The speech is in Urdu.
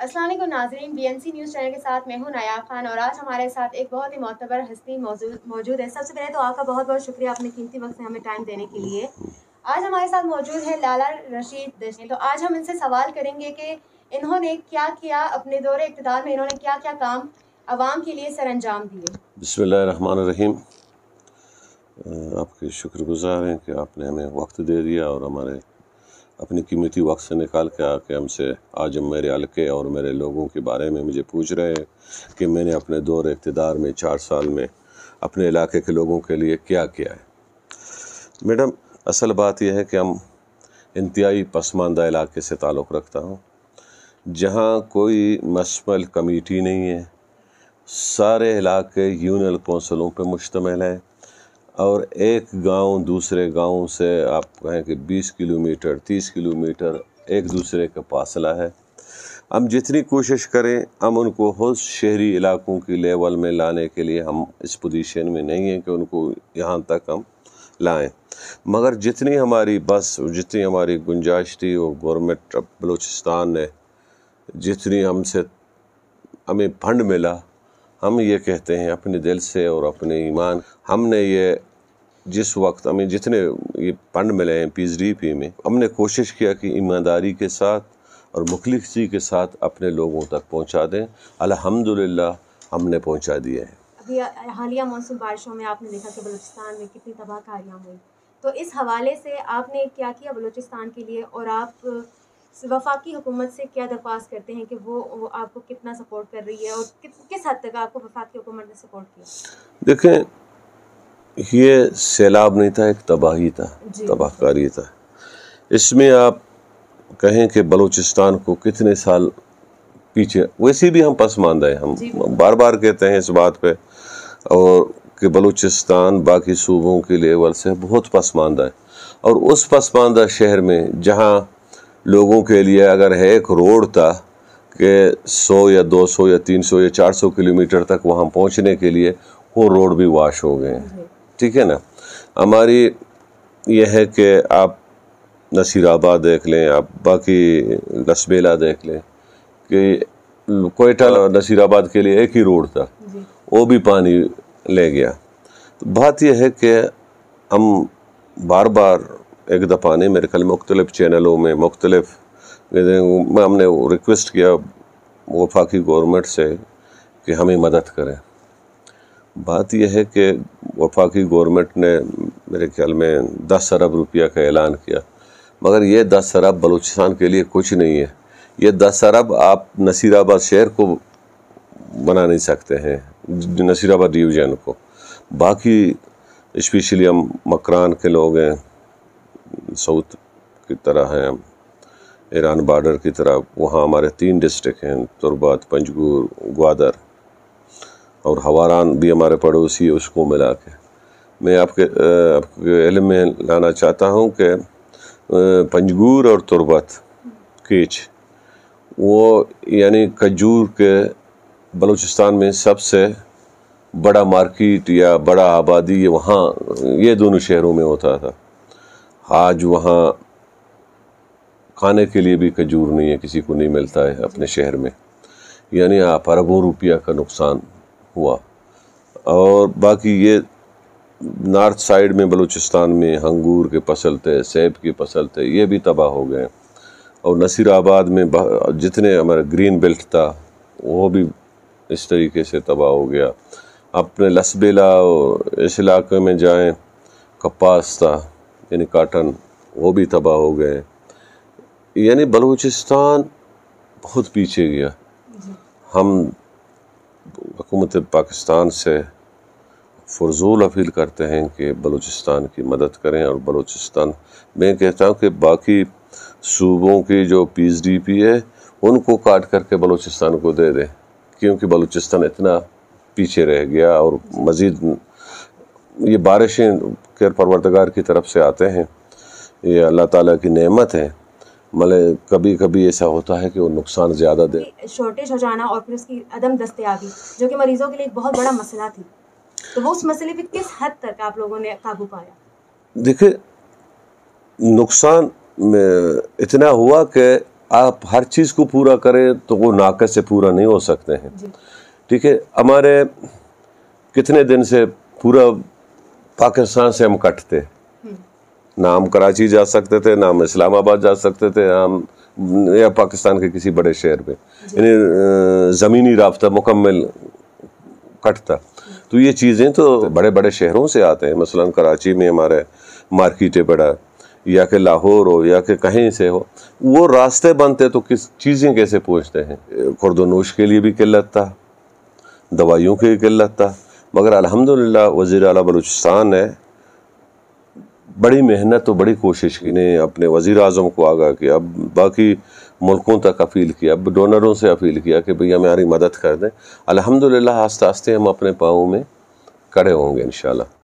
السلام علیکم ناظرین، BNC نیوز چینل کے ساتھ میں ہوں نایاب خان، اور آج ہمارے ساتھ ایک بہت ہی معتبر ہستی موجود ہے۔ سب سے پہلے تو آپ کا بہت بہت شکریہ اپنے قیمتی وقت سے ہمیں ٹائم دینے کے لیے۔ آج ہمارے ساتھ موجود ہے لالا رشید دشتی۔ تو آج ہم ان سے سوال کریں گے کہ انہوں نے کیا کیا اپنے دور اقتدار میں، انہوں نے کیا کیا کام عوام کے لیے سر انجام دیے۔ بسم اللہ الرحمن الرحیم۔ آپ کے شکر گزار ہیں کہ آپ نے ہمیں وقت دے دیا اور ہمارے اپنی قیمتی وقت سے نکال کے آ کے ہم سے آج میرے حلقے اور میرے لوگوں کے بارے میں مجھے پوچھ رہے ہیں کہ میں نے اپنے دور اقتدار میں 4 سال میں اپنے علاقے کے لوگوں کے لیے کیا کیا ہے۔ میڈم، اصل بات یہ ہے کہ ہم انتہائی پسماندہ علاقے سے تعلق رکھتا ہوں، جہاں کوئی مسمل کمیٹی نہیں ہے، سارے علاقے یونین کونسلوں پہ مشتمل ہے، اور ایک گاؤں دوسرے گاؤں سے آپ کہیں کہ 20 کلومیٹر 30 کلومیٹر ایک دوسرے کا فاصلہ ہے۔ ہم جتنی کوشش کریں ہم ان کو خود شہری علاقوں کی لیول میں لانے کے لیے ہم اس پوزیشن میں نہیں ہیں کہ ان کو یہاں تک ہم لائیں، مگر جتنی ہماری جتنی ہماری گنجائش تھی وہ گورنمنٹ بلوچستان نے جتنی ہمیں فنڈ ملا، ہم یہ کہتے ہیں اپنے دل سے اور اپنے ایمان، ہم نے یہ جس وقت ہمیں جتنے یہ فنڈ ملے ہیں PSDP میں، ہم نے کوشش کیا کہ ایمانداری کے ساتھ اور مخلصی کے ساتھ اپنے لوگوں تک پہنچا دیں۔ الحمدللہ ہم نے پہنچا دیا ہے۔ ابھی حالیہ مانسون بارشوں میں آپ نے دیکھا کہ بلوچستان میں کتنی تباہ کاریاں ہوئی، تو اس حوالے سے آپ نے کیا کیا بلوچستان کے لیے، اور آپ وفاقی حکومت سے کیا درخواست کرتے ہیں کہ وہ آپ کو کتنا سپورٹ کر رہی ہے، اور کس حد تک آپ کو وفاقی حکومت نے سپورٹ کیا؟ دیکھیں، یہ سیلاب نہیں تھا، ایک تباہی تھا، تباہ کاری تھا۔ اس میں آپ کہیں کہ بلوچستان کو کتنے سال پیچھے، ویسے بھی ہم پسماندہ ہیں، ہم بار بار کہتے ہیں اس بات پہ، اور کہ بلوچستان باقی صوبوں کے لیول سے بہت پسماندہ ہے، اور اس پسماندہ شہر میں جہاں لوگوں کے لیے اگر ایک روڈ تھا کہ 100 یا 200 یا 300 یا 400 کلومیٹر تک وہاں پہنچنے کے لیے، وہ روڈ بھی واش ہو گئے ہیں، ٹھیک ہے نا۔ ہماری یہ ہے کہ آپ نصیر آباد دیکھ لیں، آپ باقی لسبیلا دیکھ لیں کہ کوئٹہ نصیر آباد کے لیے ایک ہی روڈ تھا، وہ بھی پانی لے گیا۔ بات یہ ہے کہ ہم بار بار ایک دفعہ نہیں، میرے خیال مختلف چینلوں میں ہم نے ریکویسٹ کیا وفاقی گورنمنٹ سے کہ ہمیں مدد کریں۔ بات یہ ہے کہ وفاقی گورنمنٹ نے میرے خیال میں 10 ارب روپیہ کا اعلان کیا، مگر یہ 10 ارب بلوچستان کے لیے کچھ نہیں ہے۔ یہ 10 ارب آپ نصیر آباد شہر کو بنا نہیں سکتے ہیں، نصیر آباد ڈویژن کو۔ باقی اسپیشلی ہم مکران کے لوگ ہیں، ساؤتھ کی طرح ہیں، ہم ایران بارڈر کی طرح، وہاں ہمارے 3 ڈسٹرکٹ ہیں، تربت، پنجگور، گوادر، اور ہواران بھی ہمارے پڑوسی ہے، اس کو ملا کے میں آپ کے علم میں لانا چاہتا ہوں کہ پنجگور اور تربت کیچ، وہ یعنی کھجور کے بلوچستان میں سب سے بڑا مارکیٹ یا بڑا آبادی وہاں یہ دونوں شہروں میں ہوتا تھا۔ آج وہاں کھانے کے لیے بھی کھجور نہیں ہے، کسی کو نہیں ملتا ہے اپنے شہر میں، یعنی آپ اربوں روپیہ کا نقصان ہوا۔ اور باقی یہ نارتھ سائیڈ میں بلوچستان میں انگور کے فصل تھے، سیب کے فصل تھے، یہ بھی تباہ ہو گئے، اور نصیر آباد میں جتنے ہمارا گرین بیلٹ تھا وہ بھی اس طریقے سے تباہ ہو گیا۔ اپنے لسبیلا اس علاقے میں جائیں، کپاس تھا یعنی کاٹن، وہ بھی تباہ ہو گئے، یعنی بلوچستان بہت پیچھے گیا۔ ہم حکومت پاکستان سے فرضول اپیل کرتے ہیں کہ بلوچستان کی مدد کریں، اور بلوچستان میں کہتا ہوں کہ باقی صوبوں کی جو PSDP ہے ان کو کاٹ کر کے بلوچستان کو دے دیں، کیونکہ بلوچستان اتنا پیچھے رہ گیا، اور مزید یہ بارشیں خیر پروردگار کی طرف سے آتے ہیں، یہ اللہ تعالیٰ کی نعمت ہے، مطلب کبھی کبھی ایسا ہوتا ہے کہ وہ نقصان زیادہ دے۔ شارٹیج ہو جانا اور پھر اس کی عدم دستیابی جو کہ مریضوں کے لیے ایک بہت بڑا مسئلہ تھی، تو وہ اس مسئلے پہ کس حد تک آپ لوگوں نے قابو پایا؟ دیکھیں، نقصان اتنا ہوا کہ آپ ہر چیز کو پورا کریں تو وہ ناقص سے پورا نہیں ہو سکتے ہیں. ٹھیک ہے, ہمارے کتنے دن سے پورا پاکستان سے ہم کٹ تھے, نہ ہم کراچی جا سکتے تھے, نہ ہم اسلام آباد جا سکتے تھے, ہم یا پاکستان کے کسی بڑے شہر میں, یعنی زمینی رابطہ مکمل کٹ تھا. تو یہ چیزیں تو بڑے بڑے شہروں سے آتے ہیں, مثلا کراچی میں ہمارے مارکیٹیں پڑا, یا کہ لاہور ہو, یا کہ کہیں سے ہو, وہ راستے بنتے تو کس چیزیں کیسے پہنچتے ہیں. خورد و نوش کے لیے بھی قلت تھا, دوائیوں کی قلت تھا, مگر الحمدللہ وزیر اعلیٰ بلوچستان نے بڑی محنت و بڑی کوشش کی, نے اپنے وزیر اعظم کو آگاہ کیا, اب باقی ملکوں تک اپیل کیا, اب ڈونروں سے اپیل کیا کہ بھئی ہماری مدد کر دیں. الحمدللہ آہستہ آہستہ ہم اپنے پاؤں میں کھڑے ہوں گے انشاءاللہ.